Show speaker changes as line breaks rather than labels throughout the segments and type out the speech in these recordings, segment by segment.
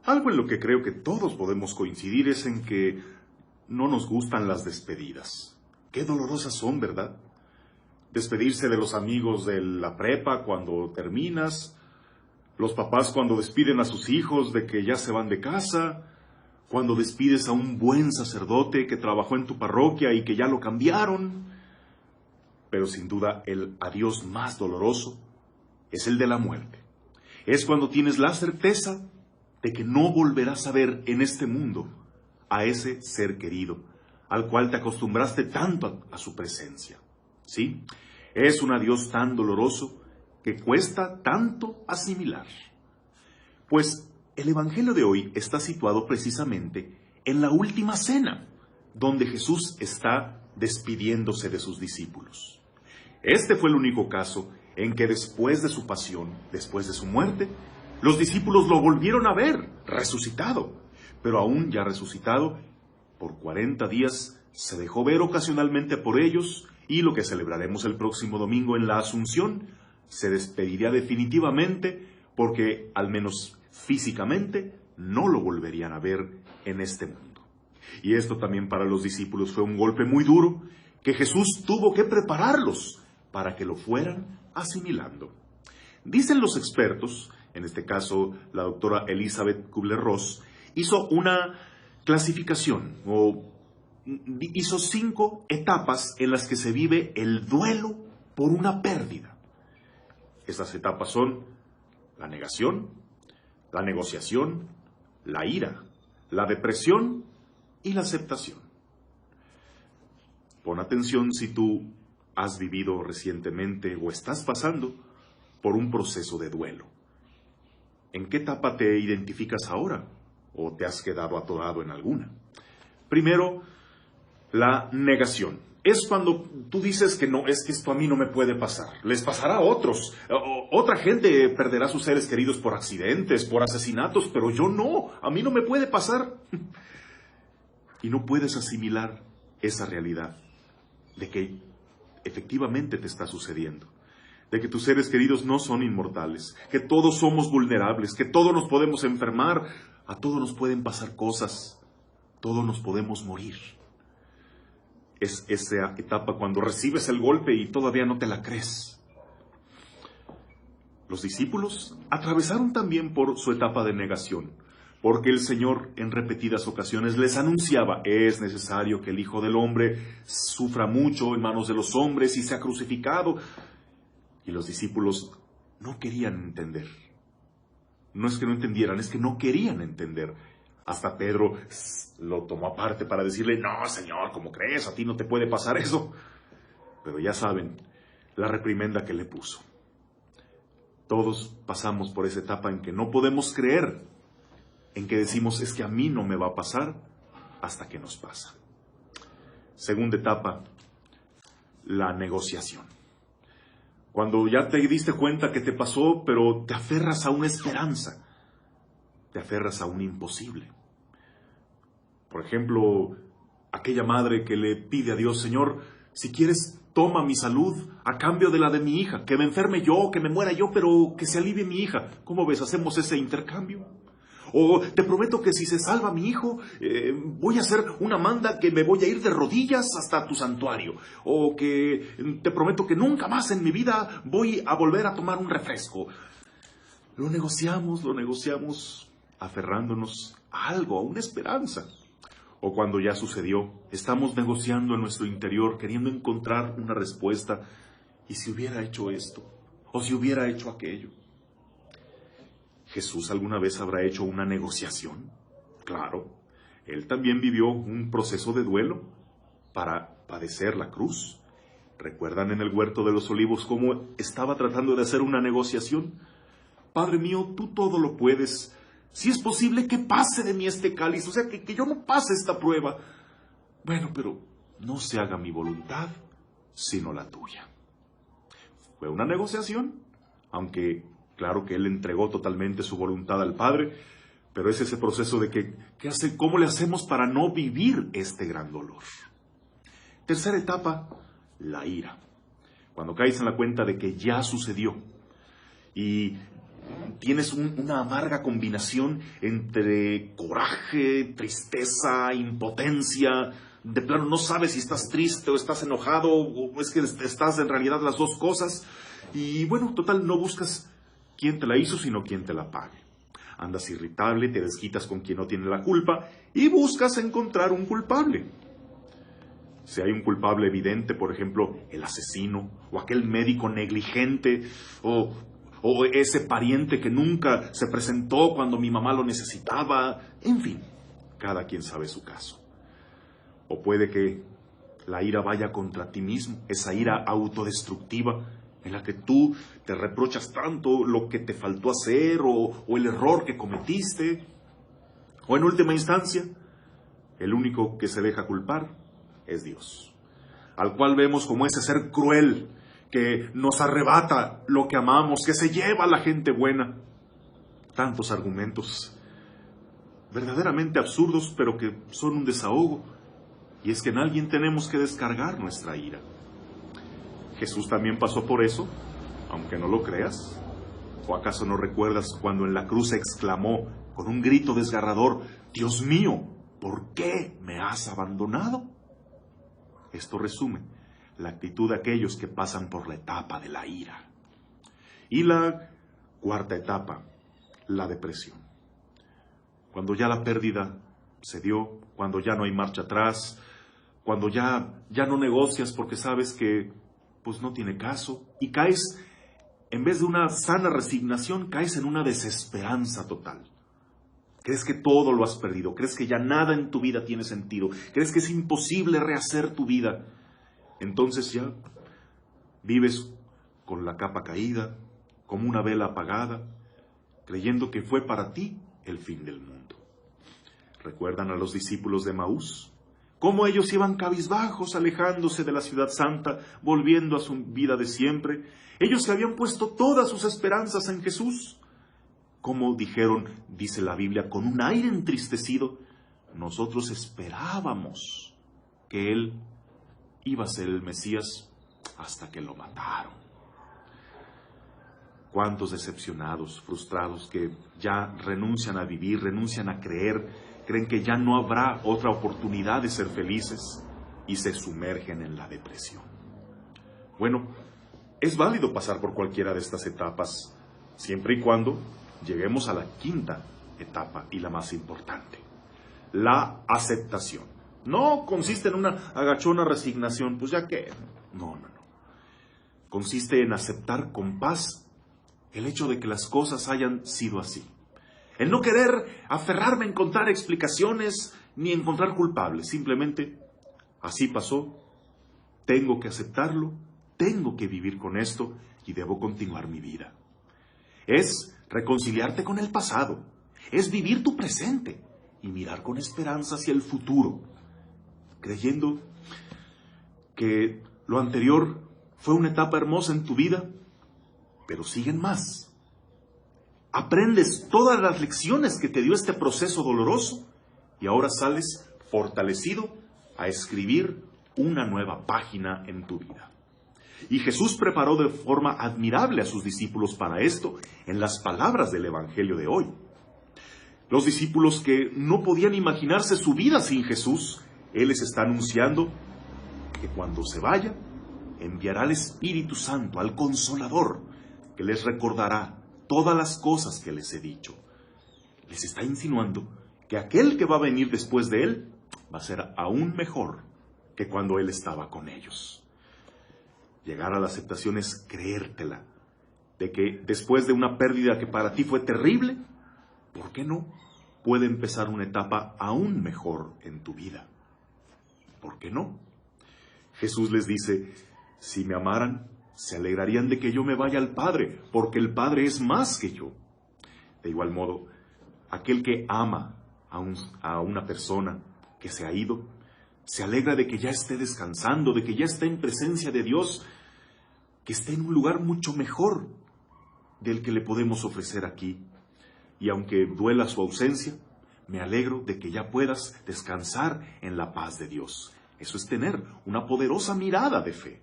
Algo en lo que creo que todos podemos coincidir es en que no nos gustan las despedidas. Qué dolorosas son, ¿verdad? Despedirse de los amigos de la prepa cuando terminas, los papás cuando despiden a sus hijos de que ya se van de casa, cuando despides a un buen sacerdote que trabajó en tu parroquia y que ya lo cambiaron. Pero sin duda el adiós más doloroso es el de la muerte. Es cuando tienes la certeza de que no volverás a ver en este mundo a ese ser querido, al cual te acostumbraste tanto a su presencia. ¿Sí? Es un adiós tan doloroso que cuesta tanto asimilar. Pues el Evangelio de hoy está situado precisamente en la última cena, donde Jesús está despidiéndose de sus discípulos. Este fue el único caso en que después de su pasión, después de su muerte, los discípulos lo volvieron a ver, resucitado. Pero aún ya resucitado, por 40 días se dejó ver ocasionalmente por ellos, y lo que celebraremos el próximo domingo en la Asunción, se despediría definitivamente porque, al menos físicamente, no lo volverían a ver en este mundo. Y esto también para los discípulos fue un golpe muy duro, que Jesús tuvo que prepararlos para que lo fueran asimilando. Dicen los expertos, en este caso la doctora Elizabeth Kubler-Ross, hizo una clasificación, o hizo 5 etapas en las que se vive el duelo por una pérdida. Estas etapas son la negación, la negociación, la ira, la depresión y la aceptación. Pon atención si tú has vivido recientemente o estás pasando por un proceso de duelo. ¿En qué etapa te identificas ahora? ¿O te has quedado atorado en alguna? Primero, la negación. Es cuando tú dices que no, es que esto a mí no me puede pasar. Les pasará a otros. Otra gente perderá a sus seres queridos por accidentes, por asesinatos, pero yo no. A mí no me puede pasar. Y no puedes asimilar esa realidad de que efectivamente te está sucediendo. De que tus seres queridos no son inmortales, que todos somos vulnerables, que todos nos podemos enfermar, a todos nos pueden pasar cosas, todos nos podemos morir. Es esa etapa cuando recibes el golpe y todavía no te la crees. Los discípulos atravesaron también por su etapa de negación, porque el Señor en repetidas ocasiones les anunciaba: es necesario que el Hijo del Hombre sufra mucho en manos de los hombres y sea crucificado. Y los discípulos no querían entender. No es que no entendieran, es que no querían entender. Hasta Pedro lo tomó aparte para decirle: no, Señor, ¿cómo crees? A ti no te puede pasar eso. Pero ya saben la reprimenda que le puso. Todos pasamos por esa etapa en que no podemos creer, en que decimos: es que a mí no me va a pasar, hasta que nos pasa. Segunda etapa, la negociación. Cuando ya te diste cuenta que te pasó, pero te aferras a una esperanza, te aferras a un imposible. Por ejemplo, aquella madre que le pide a Dios: Señor, si quieres, toma mi salud a cambio de la de mi hija, que me enferme yo, que me muera yo, pero que se alivie mi hija. ¿Cómo ves? ¿Hacemos ese intercambio? O te prometo que si se salva mi hijo, voy a hacer una manda que me voy a ir de rodillas hasta tu santuario. O que te prometo que nunca más en mi vida voy a volver a tomar un refresco. Lo negociamos aferrándonos a algo, a una esperanza. O cuando ya sucedió, estamos negociando en nuestro interior, queriendo encontrar una respuesta. ¿Y si hubiera hecho esto? ¿O si hubiera hecho aquello? ¿Jesús alguna vez habrá hecho una negociación? Claro, Él también vivió un proceso de duelo para padecer la cruz. ¿Recuerdan en el huerto de los olivos cómo estaba tratando de hacer una negociación? Padre mío, tú todo lo puedes. Si es posible que pase de mí este cáliz, o sea, que yo no pase esta prueba. Bueno, pero no se haga mi voluntad, sino la tuya. Fue una negociación, aunque claro que Él entregó totalmente su voluntad al Padre, pero es ese proceso de ¿cómo le hacemos para no vivir este gran dolor? Tercera etapa, la ira. Cuando caes en la cuenta de que ya sucedió y tienes una amarga combinación entre coraje, tristeza, impotencia. De plano no sabes si estás triste o estás enojado, o es que estás en realidad las dos cosas. Y bueno, total, no buscas quién te la hizo, sino quién te la pague. Andas irritable, te desquitas con quien no tiene la culpa y buscas encontrar un culpable. Si hay un culpable evidente, por ejemplo, el asesino, o aquel médico negligente, o ese pariente que nunca se presentó cuando mi mamá lo necesitaba, en fin, cada quien sabe su caso. O puede que la ira vaya contra ti mismo, esa ira autodestructiva en la que tú te reprochas tanto lo que te faltó hacer o el error que cometiste. O en última instancia, el único que se deja culpar es Dios, al cual vemos como ese ser cruel que nos arrebata lo que amamos, que se lleva a la gente buena. Tantos argumentos verdaderamente absurdos, pero que son un desahogo. Y es que en alguien tenemos que descargar nuestra ira. Jesús también pasó por eso, aunque no lo creas. ¿O acaso no recuerdas cuando en la cruz exclamó con un grito desgarrador: Dios mío, ¿por qué me has abandonado? Esto resume la actitud de aquellos que pasan por la etapa de la ira. Y la cuarta etapa, la depresión. Cuando ya la pérdida se dio, cuando ya no hay marcha atrás, cuando ya no negocias porque sabes que pues no tiene caso, y caes, en vez de una sana resignación, caes en una desesperanza total. Crees que todo lo has perdido, crees que ya nada en tu vida tiene sentido, crees que es imposible rehacer tu vida. Entonces ya vives con la capa caída, como una vela apagada, creyendo que fue para ti el fin del mundo. ¿Recuerdan a los discípulos de Emaús? Cómo ellos iban cabizbajos, alejándose de la ciudad santa, volviendo a su vida de siempre. Ellos que habían puesto todas sus esperanzas en Jesús. Como dijeron, dice la Biblia, con un aire entristecido, nosotros esperábamos que Él iba a ser el Mesías hasta que lo mataron. Cuántos decepcionados, frustrados, que ya renuncian a vivir, renuncian a creer, creen que ya no habrá otra oportunidad de ser felices y se sumergen en la depresión. Bueno, es válido pasar por cualquiera de estas etapas, siempre y cuando lleguemos a la quinta etapa y la más importante, la aceptación. No consiste en una agachona resignación, pues ya que, no. Consiste en aceptar con paz el hecho de que las cosas hayan sido así. En no querer aferrarme a encontrar explicaciones ni encontrar culpables. Simplemente, así pasó, tengo que aceptarlo, tengo que vivir con esto y debo continuar mi vida. Es reconciliarte con el pasado, es vivir tu presente y mirar con esperanza hacia el futuro, creyendo que lo anterior fue una etapa hermosa en tu vida, pero siguen más. Aprendes todas las lecciones que te dio este proceso doloroso y ahora sales fortalecido a escribir una nueva página en tu vida. Y Jesús preparó de forma admirable a sus discípulos para esto en las palabras del Evangelio de hoy. Los discípulos que no podían imaginarse su vida sin Jesús, Él les está anunciando que cuando se vaya, enviará al Espíritu Santo, al Consolador, que les recordará todas las cosas que les he dicho. Les está insinuando que aquel que va a venir después de Él va a ser aún mejor que cuando Él estaba con ellos. Llegar a la aceptación es creértela, de que después de una pérdida que para ti fue terrible, ¿por qué no? Puede empezar una etapa aún mejor en tu vida. ¿Por qué no? Jesús les dice, si me amaran, se alegrarían de que yo me vaya al Padre, porque el Padre es más que yo. De igual modo, aquel que ama a una persona que se ha ido, se alegra de que ya esté descansando, de que ya esté en presencia de Dios, que esté en un lugar mucho mejor del que le podemos ofrecer aquí. Y aunque duela su ausencia, me alegro de que ya puedas descansar en la paz de Dios. Eso es tener una poderosa mirada de fe.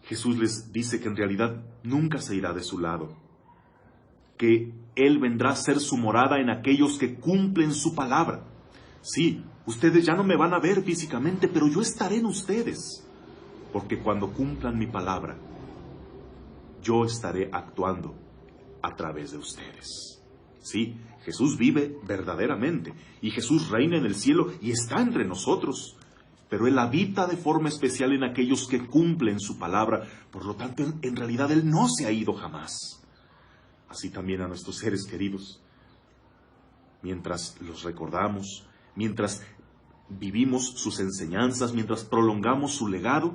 Jesús les dice que en realidad nunca se irá de su lado, que Él vendrá a ser su morada en aquellos que cumplen su palabra. Sí, ustedes ya no me van a ver físicamente, pero yo estaré en ustedes, porque cuando cumplan mi palabra, yo estaré actuando a través de ustedes. Sí, Jesús vive verdaderamente, y Jesús reina en el cielo y está entre nosotros, pero Él habita de forma especial en aquellos que cumplen su palabra. Por lo tanto, en realidad Él no se ha ido jamás. Así también a nuestros seres queridos, mientras los recordamos, mientras vivimos sus enseñanzas, mientras prolongamos su legado,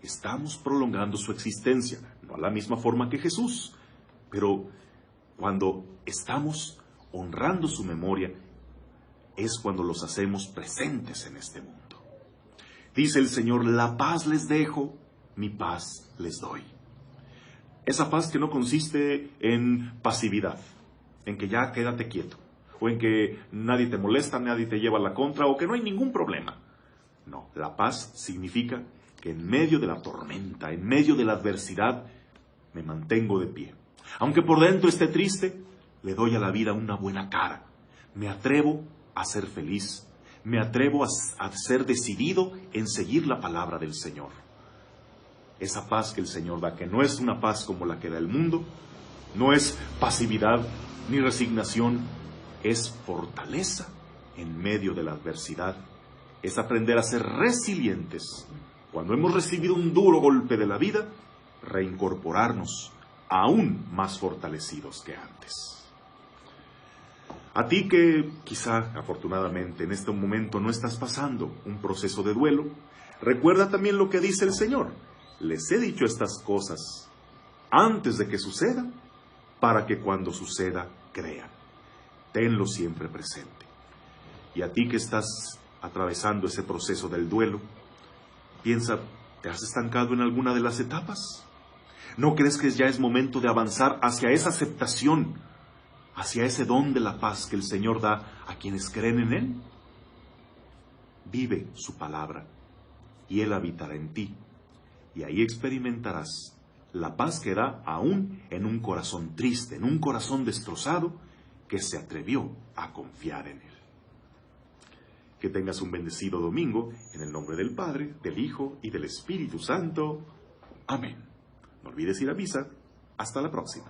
estamos prolongando su existencia, no a la misma forma que Jesús, pero cuando estamos honrando su memoria, es cuando los hacemos presentes en este mundo. Dice el Señor: la paz les dejo, mi paz les doy. Esa paz que no consiste en pasividad, en que ya quédate quieto, o en que nadie te molesta, nadie te lleva la contra, o que no hay ningún problema. No, la paz significa que en medio de la tormenta, en medio de la adversidad, me mantengo de pie. Aunque por dentro esté triste, le doy a la vida una buena cara. Me atrevo a ser feliz. Me atrevo a ser decidido en seguir la palabra del Señor. Esa paz que el Señor da, que no es una paz como la que da el mundo, no es pasividad ni resignación, es fortaleza en medio de la adversidad. Es aprender a ser resilientes. Cuando hemos recibido un duro golpe de la vida, reincorporarnos aún más fortalecidos que antes. A ti que quizá, afortunadamente, en este momento no estás pasando un proceso de duelo, recuerda también lo que dice el Señor. Les he dicho estas cosas antes de que suceda, para que cuando suceda crean. Tenlo siempre presente. Y a ti que estás atravesando ese proceso del duelo, piensa, ¿te has estancado en alguna de las etapas? ¿No crees que ya es momento de avanzar hacia esa aceptación, hacia ese don de la paz que el Señor da a quienes creen en Él? Vive su palabra y Él habitará en ti, y ahí experimentarás la paz que da aún en un corazón triste, en un corazón destrozado que se atrevió a confiar en Él. Que tengas un bendecido domingo, en el nombre del Padre, del Hijo y del Espíritu Santo. Amén. No olvides ir a misa. Hasta la próxima.